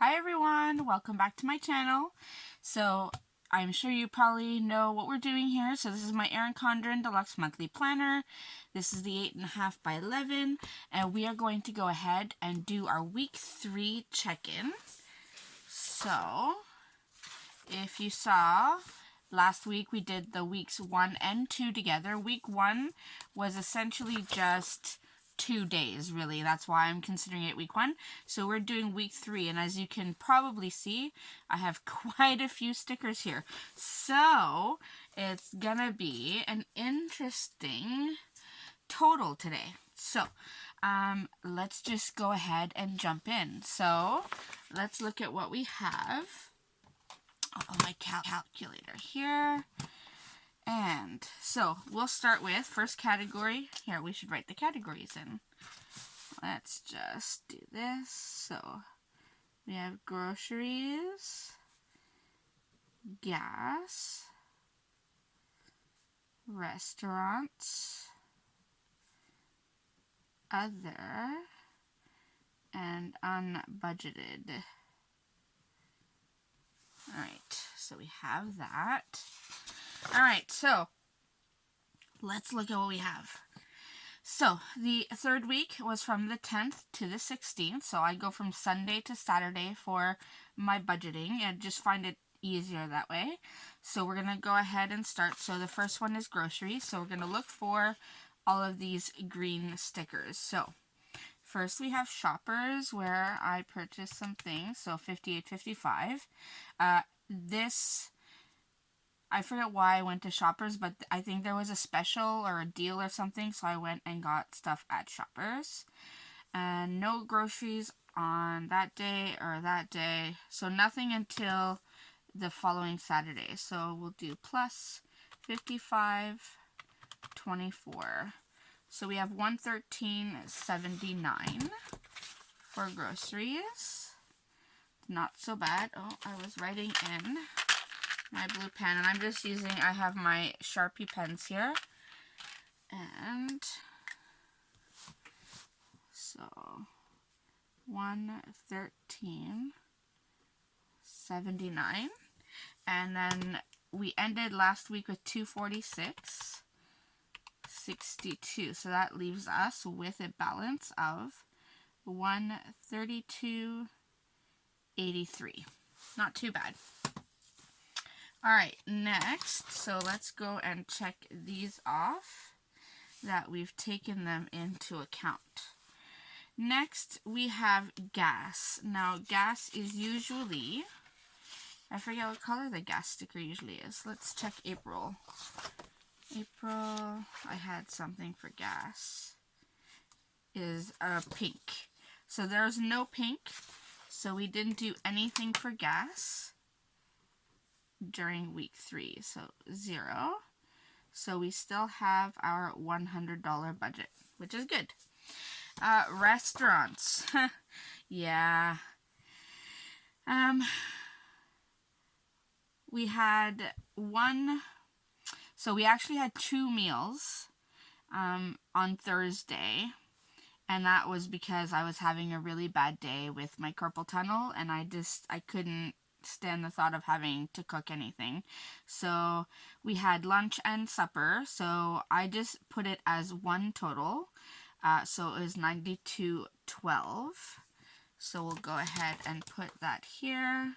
Hi everyone, welcome back to my channel. So I'm sure you probably know what we're doing here. So this is my Erin Condren Deluxe Monthly Planner. This is the 8.5 by 11, and we are going to go ahead and do our week 3 check-in. So if you saw, last week we did the weeks 1 and 2 together. Week 1 was essentially just 2 days, really. That's why I'm considering it week 1. So we're doing week 3, and as you can probably see, I have quite a few stickers here. So it's gonna be an interesting total today. So let's just go ahead and jump in. So let's look at what we have. I'll put my calculator here. And so we'll start with first category. Here, we should write the categories in. Let's just do this. So we have groceries, gas, restaurants, other, and unbudgeted. Alright, so we have that. Alright, so let's look at what we have. So the third week was from the 10th to the 16th. So I go from Sunday to Saturday for my budgeting and just find it easier that way. So we're going to go ahead and start. So the first one is groceries. So we're going to look for all of these green stickers. So first we have shoppers, where I purchased some things. So $58.55. This, I forget why I went to Shoppers, but I think there was a special or a deal or something, so I went and got stuff at Shoppers. And no groceries on that day or that day, so nothing until the following Saturday. So we'll do plus 55.24. So we have $113.79 for groceries. Not so bad. Oh, I was writing in my blue pen, and I'm just using, I have my Sharpie pens here, and so $113.79, and then we ended last week with $246.62, so that leaves us with a balance of $132.83. Not too bad. Alright, next, so let's go and check these off, that we've taken them into account. Next, we have gas. Now, gas is usually, I forget what color the gas sticker usually is. Let's check April. April, I had something for gas, is pink. So there's no pink, so we didn't do anything for gas during week 3, so 0. So we still have our $100 budget, which is good. Restaurants. Yeah. We had one, so we actually had 2 meals on Thursday, and that was because I was having a really bad day with my carpal tunnel, and I couldn't stand the thought of having to cook anything. So we had lunch and supper, so I just put it as one total. So it was $92.12. So we'll go ahead and put that here.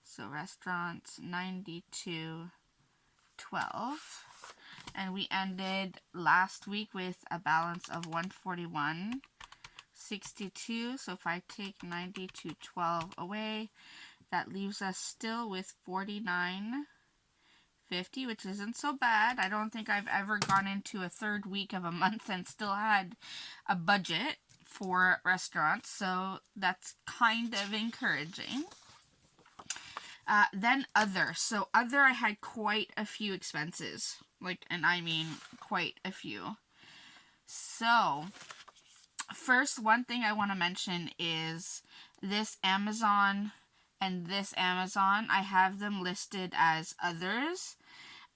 So restaurants, $92.12. And we ended last week with a balance of $141.62. So if I take $92.12 away, that leaves us still with $49.50, which isn't so bad. I don't think I've ever gone into a third week of a month and still had a budget for restaurants, so that's kind of encouraging. Then other. So other, I had quite a few expenses. And I mean quite a few. So first, one thing I want to mention is this Amazon and this Amazon. I have them listed as others,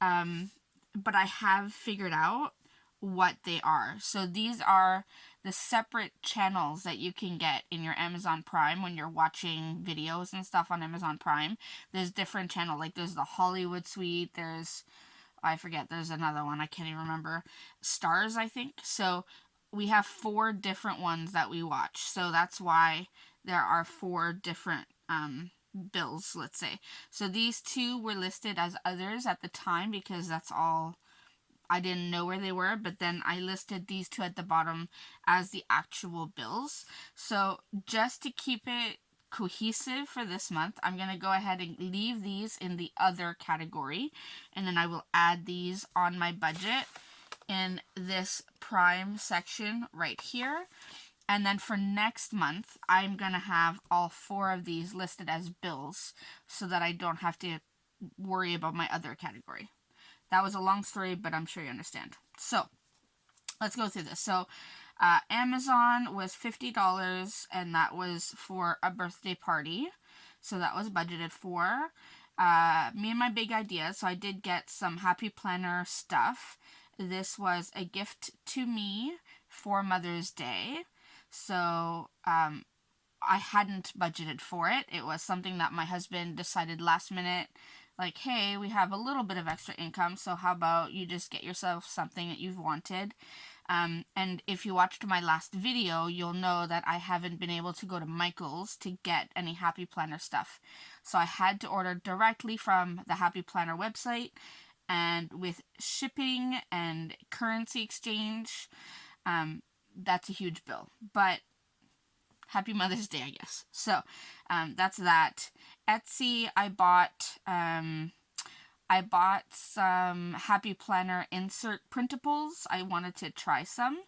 but I have figured out what they are. So these are the separate channels that you can get in your Amazon Prime when you're watching videos and stuff on Amazon Prime. There's different channels, like there's the Hollywood Suite, there's, I forget, there's another one, I can't even remember, Stars, I think. So we have 4 different ones that we watch, so that's why there are 4 different bills, let's say. So these 2 were listed as others at the time because that's all, I didn't know where they were, but then I listed these 2 at the bottom as the actual bills. So just to keep it cohesive for this month, I'm going to go ahead and leave these in the other category, and then I will add these on my budget in this Prime section right here. And then for next month, I'm going to have all 4 of these listed as bills so that I don't have to worry about my other category. That was a long story, but I'm sure you understand. So let's go through this. So Amazon was $50, and that was for a birthday party. So that was budgeted for. Me and my big idea. So I did get some Happy Planner stuff. This was a gift to me for Mother's Day. So I hadn't budgeted for it. It was something that my husband decided last minute, like, hey, we have a little bit of extra income, so how about you just get yourself something that you've wanted. And if you watched my last video, you'll know that I haven't been able to go to Michael's to get any Happy Planner stuff. So I had to order directly from the Happy Planner website, and with shipping and currency exchange, that's a huge bill. But Happy Mother's Day, I guess. So that's that. Etsy, I bought some Happy Planner insert printables. I wanted to try some.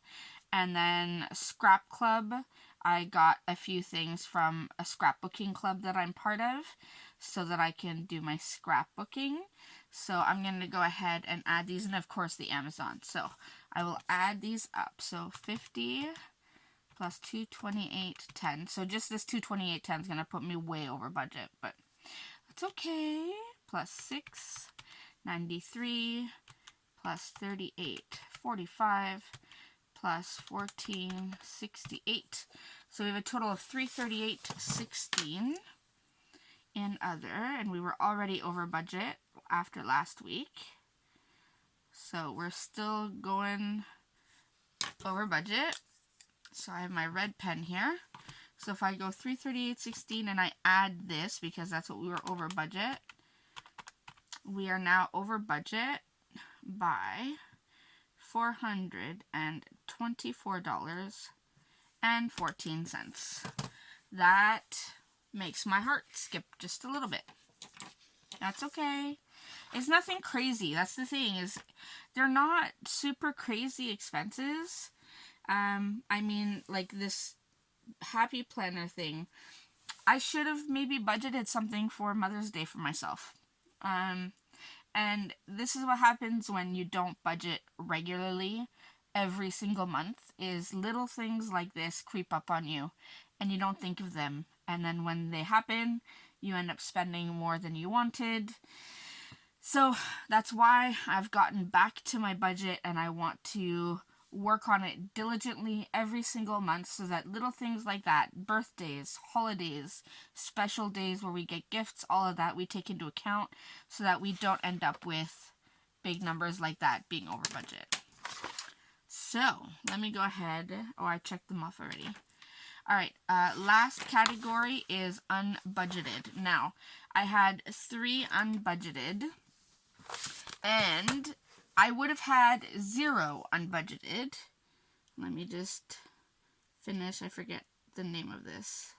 And then Scrap Club, I got a few things from a scrapbooking club that I'm part of so that I can do my scrapbooking. So I'm going to go ahead and add these, and of course the Amazon. So I will add these up. So 50 plus 228.10. So just this 228.10 is going to put me way over budget, but that's okay. Plus 693 plus 38.45 plus 14.68. So we have a total of 338.16 in other, and we were already over budget after last week. So we're still going over budget. So I have my red pen here. So if I go 338.16 and I add this, because that's what we were over budget, we are now over budget by $424.14. That makes my heart skip just a little bit. That's okay. It's nothing crazy. That's the thing, is they're not super crazy expenses. I mean, like this Happy Planner thing, I should have maybe budgeted something for Mother's Day for myself. And this is what happens when you don't budget regularly every single month, is little things like this creep up on you and you don't think of them. And then when they happen, you end up spending more than you wanted. So that's why I've gotten back to my budget, and I want to work on it diligently every single month so that little things like that, birthdays, holidays, special days where we get gifts, all of that we take into account so that we don't end up with big numbers like that being over budget. So let me go ahead. Oh, I checked them off already. All right, last category is unbudgeted. Now, I had 3 unbudgeted, and I would have had 0 unbudgeted. Let me just finish. I forget the name of this.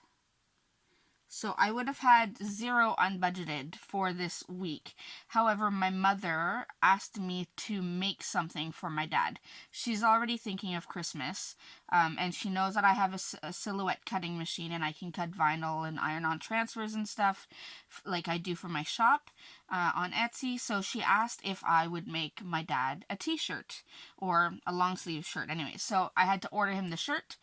So I would have had 0 unbudgeted for this week. However, my mother asked me to make something for my dad. She's already thinking of Christmas, and she knows that I have a silhouette cutting machine, and I can cut vinyl and iron-on transfers and stuff like I do for my shop on Etsy. So she asked if I would make my dad a t-shirt or a long sleeve shirt. Anyway, so I had to order him the shirt.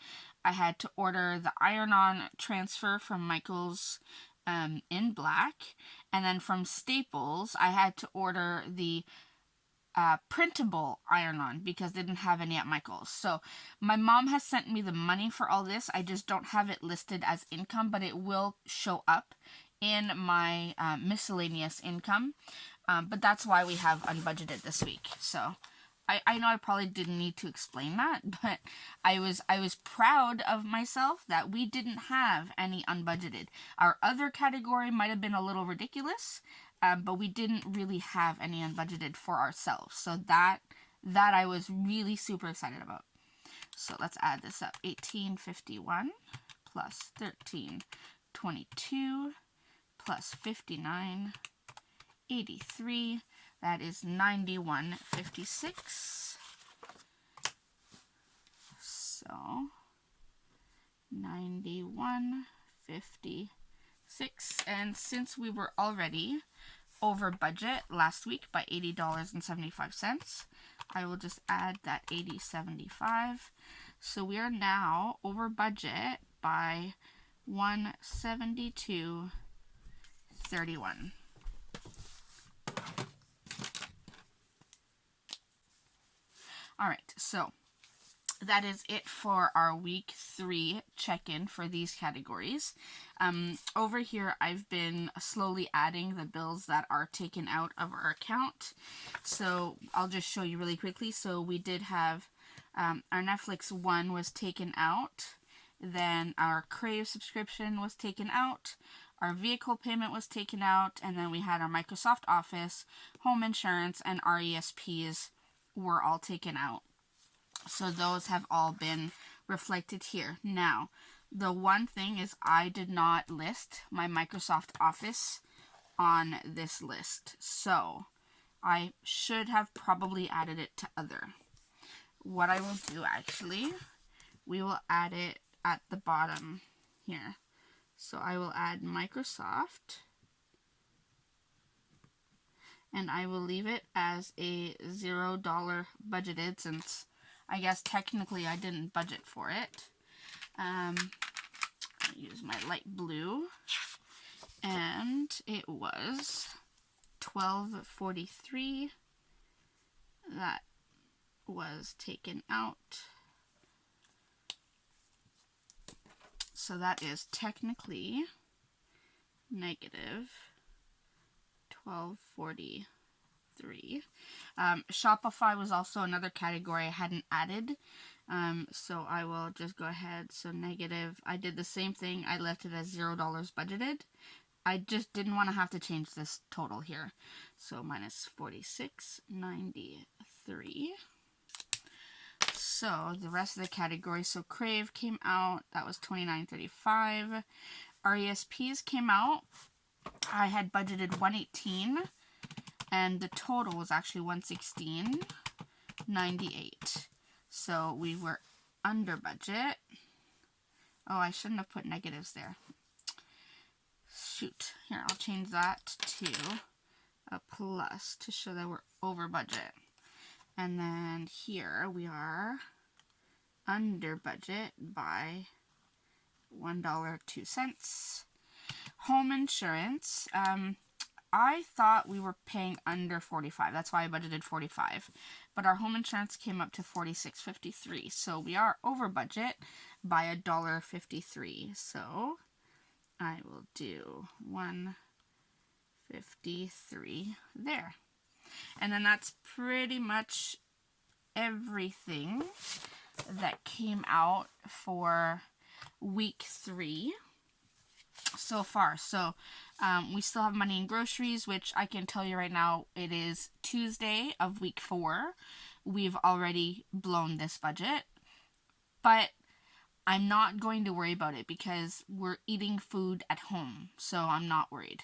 I had to order the iron-on transfer from Michael's in black. And then from Staples, I had to order the printable iron-on because they didn't have any at Michael's. So my mom has sent me the money for all this. I just don't have it listed as income, but it will show up in my miscellaneous income. But that's why we have unbudgeted this week. So I know I probably didn't need to explain that, but I was proud of myself that we didn't have any unbudgeted. Our other category might have been a little ridiculous, but we didn't really have any unbudgeted for ourselves. So that I was really super excited about. So let's add this up. 1851 plus 1322 plus 5983. That is 9156. So 9156. And since we were already over budget last week by $80.75, I will just add that $80.75. So we are now over budget by $172.31. All right, so that is it for our week 3 check-in for these categories. Over here, I've been slowly adding the bills that are taken out of our account. So I'll just show you really quickly. So we did have our Netflix One was taken out. Then our Crave subscription was taken out. Our vehicle payment was taken out. And then we had our Microsoft Office, home insurance, and RESPs were all taken out. So those have all been reflected here. Now, the one thing is I did not list my Microsoft Office on this list. So I should have probably added it to other. What I will do actually, we will add it at the bottom here. So I will add Microsoft. And I will leave it as a $0 budgeted, since I guess technically I didn't budget for it. I'll use my light blue. And it was $12.43 that was taken out. So that is technically negative $12.43. Shopify was also another category I hadn't added. So I will just go ahead. So negative, I did the same thing. I left it as $0 budgeted. I just didn't want to have to change this total here. So minus $46.93. So the rest of the categories. So Crave came out. That was $29.35. RESPs came out. I had budgeted $118, and the total was actually $116.98. So we were under budget. Oh, I shouldn't have put negatives there. Shoot. Here, I'll change that to a plus to show that we're over budget. And then here we are under budget by $1.02. Home insurance, I thought we were paying under $45. That's why I budgeted $45. But our home insurance came up to $46.53. So we are over budget by $1.53. So I will do $1.53 there. And then that's pretty much everything that came out for week 3 so far. So we still have money in groceries, which I can tell you right now, it is Tuesday of week 4. We've already blown this budget, but I'm not going to worry about it because we're eating food at home, so I'm not worried.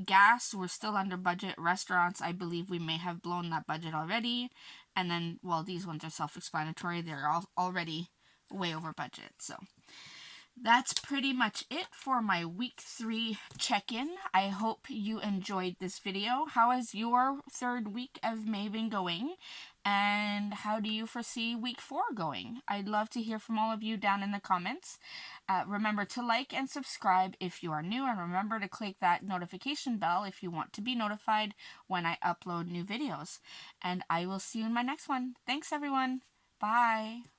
Gas, we're still under budget. Restaurants, I believe we may have blown that budget already. And then, well, these ones are self-explanatory. They're all already way over budget. So that's pretty much it for my week 3 check-in. I hope you enjoyed this video. How has your 3rd week of May been going? And how do you foresee week 4 going? I'd love to hear from all of you down in the comments. Remember to like and subscribe if you are new, and remember to click that notification bell if you want to be notified when I upload new videos. And I will see you in my next one. Thanks, everyone. Bye.